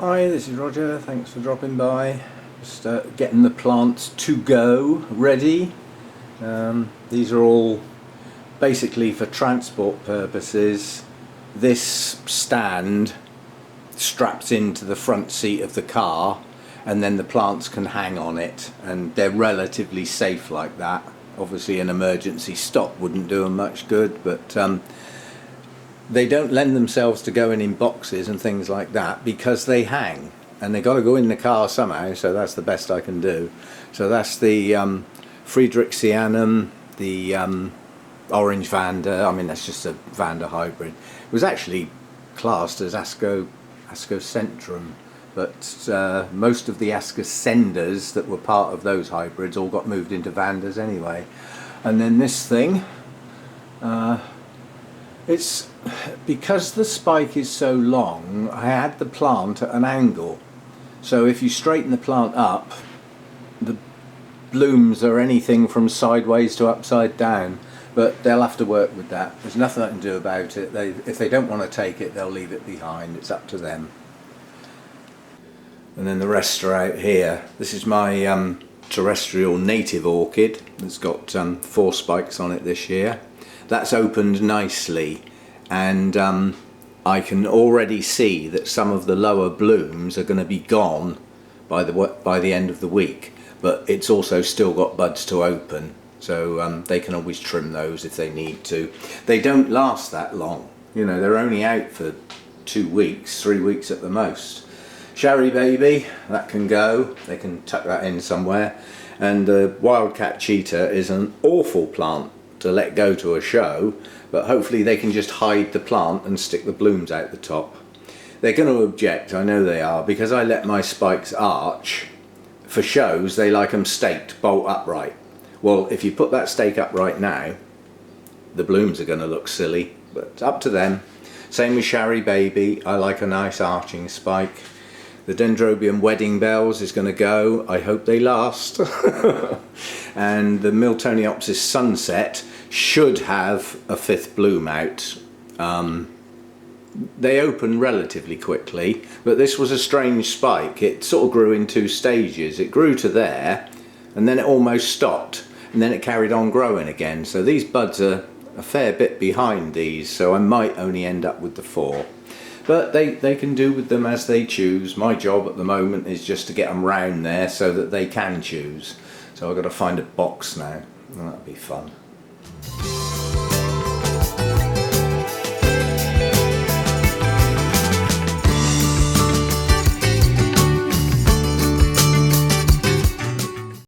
Hi, this is Roger, thanks for dropping by. Just getting the plants to go ready. These are all basically for transport purposes. This stand straps into the front seat of the car and then the plants can hang on it, and they're relatively safe like that. Obviously an emergency stop wouldn't do them much good, but they don't lend themselves to going in boxes and things like that because they hang and they've got to go in the car somehow, so that's the best I can do. So that's the Friedrichsianum, the orange Vanda. I mean, that's just a Vanda hybrid. It was actually classed as Ascocentrum, but most of the Ascosenders that were part of those hybrids all got moved into Vandas anyway. And then this thing, it's because the spike is so long, I had the plant at an angle, so if you straighten the plant up, the blooms are anything from sideways to upside down, but they'll have to work with that. There's nothing I can do about it. If they don't want to take it, they'll leave it behind. It's up to them. And then the rest are out here. This is my terrestrial native orchid. It's got 4 spikes on it this year. That's opened nicely, and I can already see that some of the lower blooms are going to be gone by the end of the week, but it's also still got buds to open, so they can always trim those if they need to. They don't last that long, you know, they're only out for 2 weeks, 3 weeks at the most. Sherry baby, that can go, they can tuck that in somewhere. And the wildcat cheetah is an awful plant to let go to a show, but hopefully they can just hide the plant and stick the blooms out the top. They're going to object, I know they are, because I let my spikes arch. For shows they like them staked bolt upright. Well, if you put that stake upright now, the blooms are going to look silly, but up to them. Same with Sherry baby, I like a nice arching spike. The Dendrobium wedding bells is going to go, I hope they last. And the Miltoniopsis sunset should have a 5th bloom out. They open relatively quickly, but this was a strange spike. It sort of grew in 2 stages. It grew to there, and then it almost stopped, and then it carried on growing again. So these buds are a fair bit behind these, so I might only end up with the 4. But they can do with them as they choose. My job at the moment is just to get them round there so that they can choose. So I've got to find a box now, and that'll be fun.